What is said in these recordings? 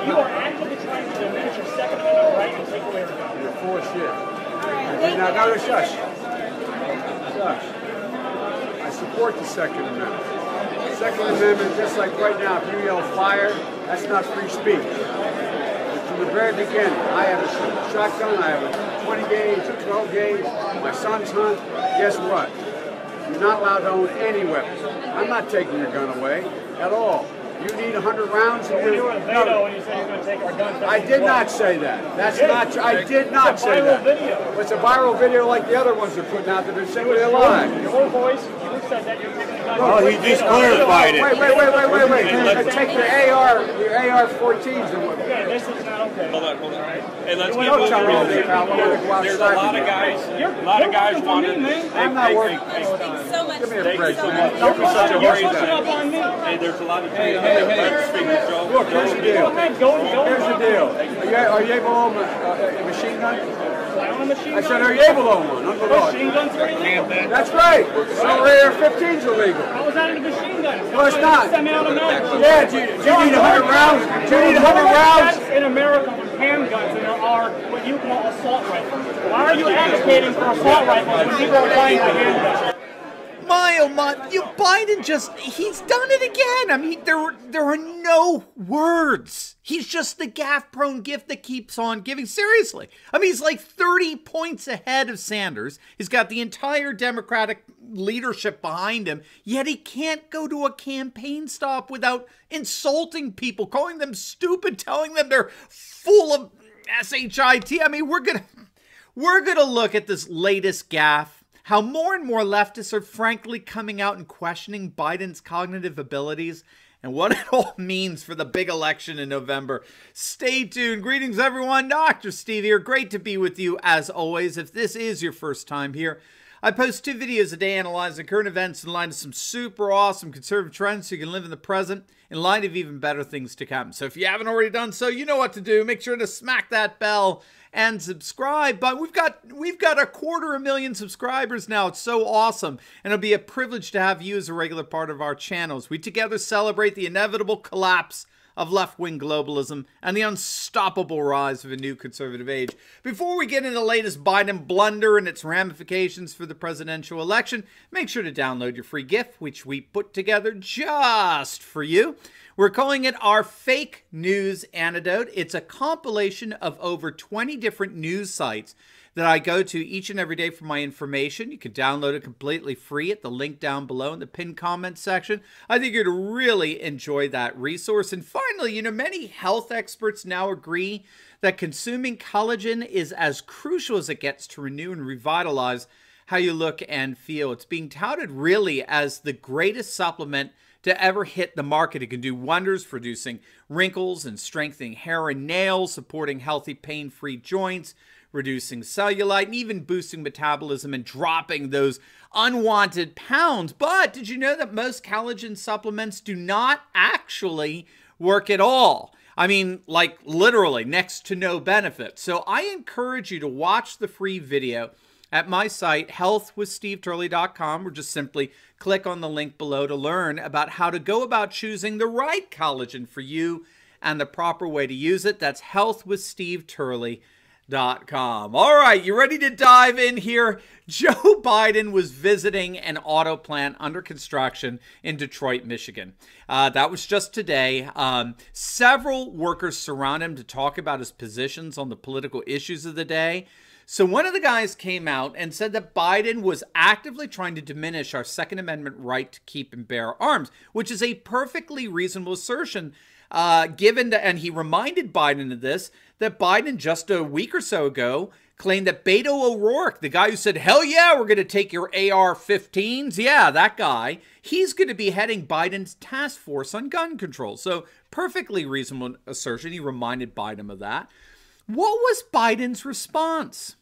You are actively trying to diminish your Second Amendment right and take away your gun. You're full of shit. Now, no, shush. Shush. I support the Second Amendment. The Second Amendment, just like right now, if you yell fire, that's not free speech. But from the very beginning, I have a shotgun, I have a 20 gauge, a 12 gauge, my son's hunt. Guess what? You're not allowed to own any weapons. I'm not taking your gun away at all. You need 100 rounds. So when you were in Beto and you said you're going to take our guns, I did not say that. That's not true. I did not say that. Video. It's a viral video like the other ones they're putting out that they're simply a lie. Your voice, you said that you're taking the gun. Oh, he just clarified it. Wait. Take your AR-14s and what? Okay, this is not okay. Hold on. Hey, let's get Don't tell me all day, pal. There's a lot of guys wanting. I'm not working. Thanks so much. Give me a break. Don't be such a you're worry pushing up guy. on me. Hey, there's a lot of. Hey. Look, here's the deal. Here's the deal. Are you able to own a machine gun? I own a machine I gun. said, are you able to own one? Under law. Machine guns are illegal. That's right. So AR-15's illegal. How is that in a machine gun? No, it's not. Semi-automatic. Yeah, do you need 100 rounds? Do you need 100 rounds? In America with handguns than there are what you call assault rifles. Why are you advocating for assault rifles when people are buying a handgun? My oh my, Biden he's done it again. I mean, there are no words. He's just the gaffe-prone gift that keeps on giving. Seriously. I mean, he's like 30 points ahead of Sanders. He's got the entire Democratic leadership behind him, yet he can't go to a campaign stop without insulting people, calling them stupid, telling them they're full of shit. I mean, we're gonna look at this latest gaffe. How more and more leftists are frankly coming out and questioning Biden's cognitive abilities and what it all means for the big election in November. Stay tuned. Greetings, everyone. Dr. Steve here. Great to be with you as always. If this is your first time here, I post 2 videos a day analyzing current events in light of some super awesome conservative trends so you can live in the present in light of even better things to come. So if you haven't already done so, you know what to do. Make sure to smack that bell and subscribe. But we've got 250,000 subscribers now. It's so awesome, and it'll be a privilege to have you as a regular part of our channels. We together celebrate the inevitable collapse of left-wing globalism and the unstoppable rise of a new conservative age. Before we get into the latest Biden blunder and its ramifications for the presidential election, make sure to download your free gift, which we put together just for you. We're calling it our Fake News Antidote. It's a compilation of over 20 different news sites that I go to each and every day for my information. You can download it completely free at the link down below in the pinned comment section. I think you'd really enjoy that resource. And finally, many health experts now agree that consuming collagen is as crucial as it gets to renew and revitalize how you look and feel. It's being touted really as the greatest supplement to ever hit the market. It can do wonders for reducing wrinkles and strengthening hair and nails, supporting healthy pain-free joints, reducing cellulite, and even boosting metabolism and dropping those unwanted pounds. But did you know that most collagen supplements do not actually work at all? I mean, like literally next to no benefit. So I encourage you to watch the free video at my site, healthwithsteveturley.com, or just simply click on the link below to learn about how to go about choosing the right collagen for you and the proper way to use it. That's healthwithsteveturley.com. All right, you ready to dive in here? Joe Biden was visiting an auto plant under construction in Detroit, Michigan. That was just today. Several workers surround him to talk about his positions on the political issues of the day. So one of the guys came out and said that Biden was actively trying to diminish our Second Amendment right to keep and bear arms, which is a perfectly reasonable assertion, and he reminded Biden of this, that Biden just a week or so ago claimed that Beto O'Rourke, the guy who said, hell yeah, we're going to take your AR-15s, yeah, that guy, he's going to be heading Biden's task force on gun control. So perfectly reasonable assertion. He reminded Biden of that. What was Biden's response?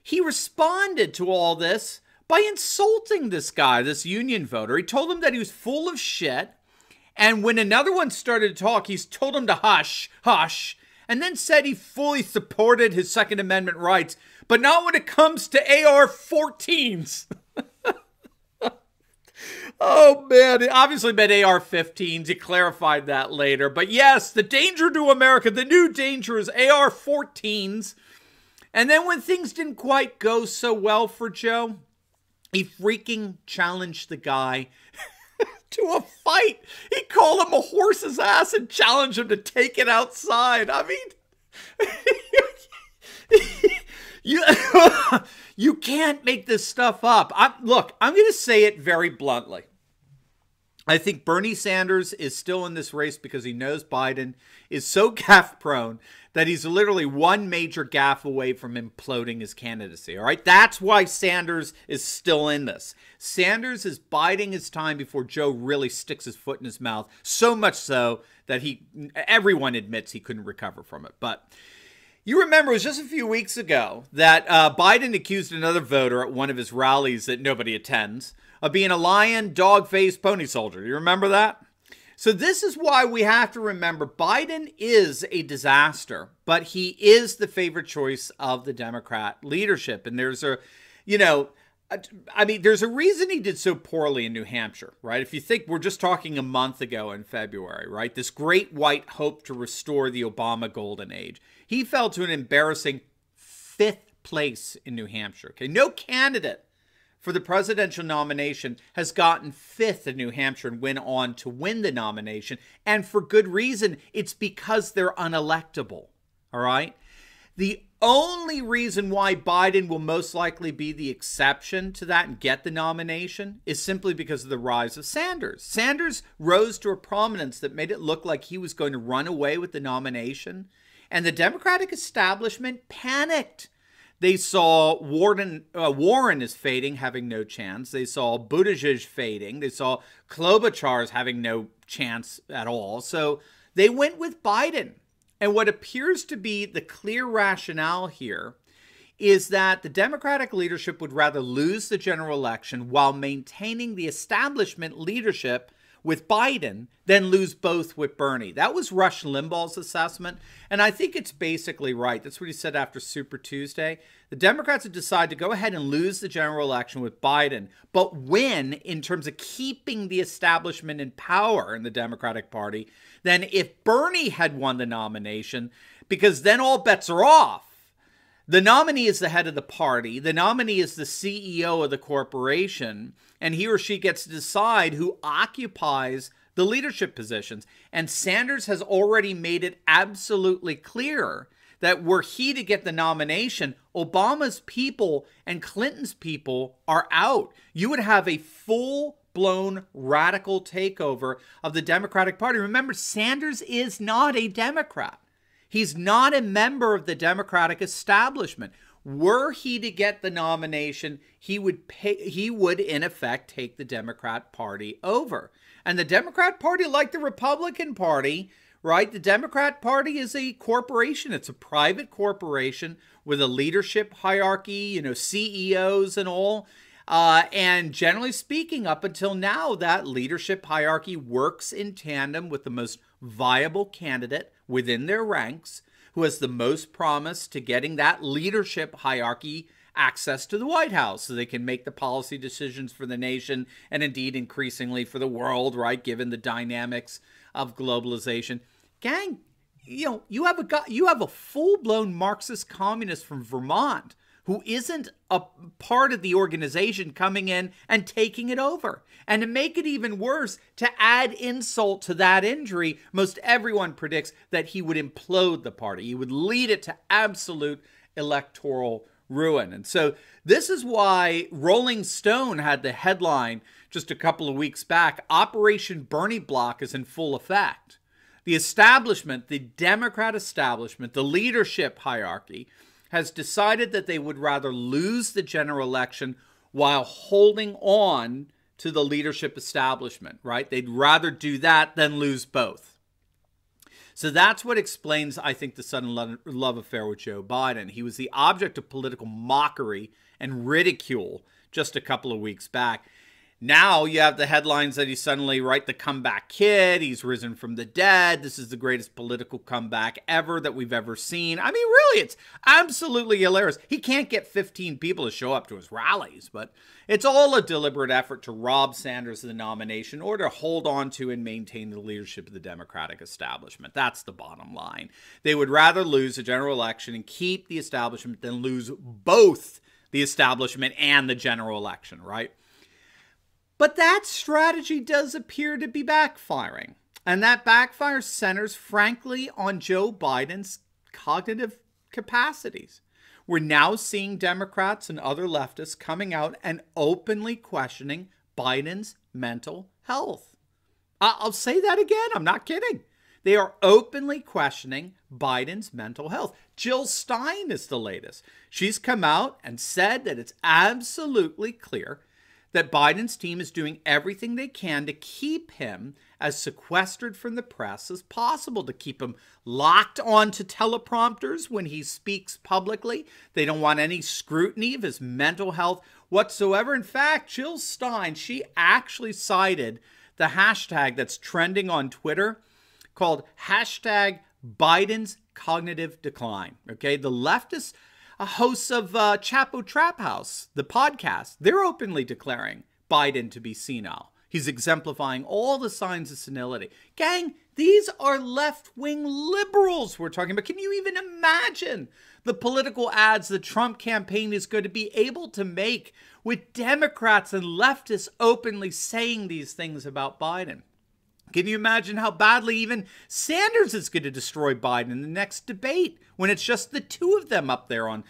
He responded to all this by insulting this guy, this union voter. He told him that he was full of shit. And when another one started to talk, he's told him to hush, hush, and then said he fully supported his Second Amendment rights, but not when it comes to AR-14s. Oh, man. It obviously meant AR-15s. He clarified that later. But yes, the danger to America, the new danger is AR-14s. And then when things didn't quite go so well for Joe, he freaking challenged the guy to a fight. He called him a horse's ass and challenged him to take it outside. I mean, you can't make this stuff up. Look, I'm going to say it very bluntly. I think Bernie Sanders is still in this race because he knows Biden is so gaffe prone that he's literally one major gaffe away from imploding his candidacy. All right. That's why Sanders is still in this. Sanders is biding his time before Joe really sticks his foot in his mouth. So much so that everyone admits he couldn't recover from it. But you remember it was just a few weeks ago that Biden accused another voter at one of his rallies that nobody attends of being a lion, dog-faced pony soldier. You remember that? So this is why we have to remember Biden is a disaster, but he is the favorite choice of the Democrat leadership. And there's a, there's a reason he did so poorly in New Hampshire, right? If you think we're just talking a month ago in February, right? This great white hope to restore the Obama golden age. He fell to an embarrassing 5th place in New Hampshire. Okay, no candidate for the presidential nomination has gotten 5th in New Hampshire and went on to win the nomination. And for good reason. It's because they're unelectable. All right. The only reason why Biden will most likely be the exception to that and get the nomination is simply because of the rise of Sanders. Sanders rose to a prominence that made it look like he was going to run away with the nomination. And the Democratic establishment panicked. They saw Warren is fading, having no chance. They saw Buttigieg fading. They saw Klobuchar's having no chance at all. So they went with Biden. And what appears to be the clear rationale here is that the Democratic leadership would rather lose the general election while maintaining the establishment leadership with Biden than lose both with Bernie. That was Rush Limbaugh's assessment, and I think it's basically right. That's what he said after Super Tuesday. The Democrats have decided to go ahead and lose the general election with Biden, but win in terms of keeping the establishment in power in the Democratic Party than if Bernie had won the nomination, because then all bets are off. The nominee is the head of the party. The nominee is the CEO of the corporation, and he or she gets to decide who occupies the leadership positions. And Sanders has already made it absolutely clear that were he to get the nomination, Obama's people and Clinton's people are out. You would have a full-blown radical takeover of the Democratic Party. Remember, Sanders is not a Democrat. He's not a member of the Democratic establishment. Were he to get the nomination, he would in effect take the Democrat Party over. And the Democrat Party, like the Republican Party, right? The Democrat Party is a corporation. It's a private corporation with a leadership hierarchy, CEOs and all. And generally speaking, up until now, that leadership hierarchy works in tandem with the most viable candidate within their ranks, who has the most promise to getting that leadership hierarchy access to the White House so they can make the policy decisions for the nation and indeed increasingly for the world, right, given the dynamics of globalization. Gang, you have a full-blown Marxist communist from Vermont who isn't a part of the organization coming in and taking it over. And to make it even worse, to add insult to that injury, most everyone predicts that he would implode the party. He would lead it to absolute electoral ruin. And so this is why Rolling Stone had the headline just a couple of weeks back, Operation Bernie Block is in full effect. The establishment, the Democrat establishment, the leadership hierarchy, has decided that they would rather lose the general election while holding on to the leadership establishment, right? They'd rather do that than lose both. So that's what explains, I think, the sudden love affair with Joe Biden. He was the object of political mockery and ridicule just a couple of weeks back. Now you have the headlines that he's suddenly, right, the comeback kid. He's risen from the dead. This is the greatest political comeback ever that we've ever seen. I mean, really, it's absolutely hilarious. He can't get 15 people to show up to his rallies, but it's all a deliberate effort to rob Sanders of the nomination or to hold on to and maintain the leadership of the Democratic establishment. That's the bottom line. They would rather lose the general election and keep the establishment than lose both the establishment and the general election, right? But that strategy does appear to be backfiring. And that backfire centers, frankly, on Joe Biden's cognitive capacities. We're now seeing Democrats and other leftists coming out and openly questioning Biden's mental health. I'll say that again. I'm not kidding. They are openly questioning Biden's mental health. Jill Stein is the latest. She's come out and said that it's absolutely clear that Biden's team is doing everything they can to keep him as sequestered from the press as possible, to keep him locked onto teleprompters when he speaks publicly. They don't want any scrutiny of his mental health whatsoever. In fact, Jill Stein, she actually cited the hashtag that's trending on Twitter called hashtag Biden's cognitive decline. Okay, the leftists, hosts of Chapo Trap House, the podcast, they're openly declaring Biden to be senile. He's exemplifying all the signs of senility. Gang, these are left-wing liberals we're talking about. Can you even imagine the political ads the Trump campaign is going to be able to make with Democrats and leftists openly saying these things about Biden? Can you imagine how badly even Sanders is going to destroy Biden in the next debate when it's just the two of them up there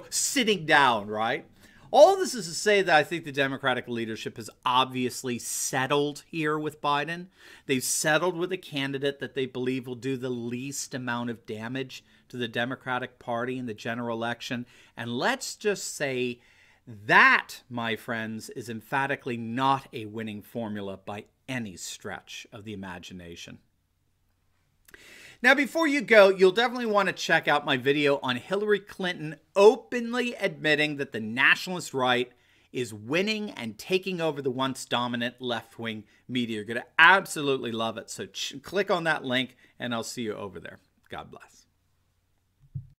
sitting down, right? All this is to say that I think the Democratic leadership has obviously settled here with Biden. They've settled with a candidate that they believe will do the least amount of damage to the Democratic Party in the general election. And let's just say that, my friends, is emphatically not a winning formula by any stretch of the imagination. Now, before you go, you'll definitely want to check out my video on Hillary Clinton openly admitting that the nationalist right is winning and taking over the once dominant left-wing media. You're going to absolutely love it. So click on that link and I'll see you over there. God bless.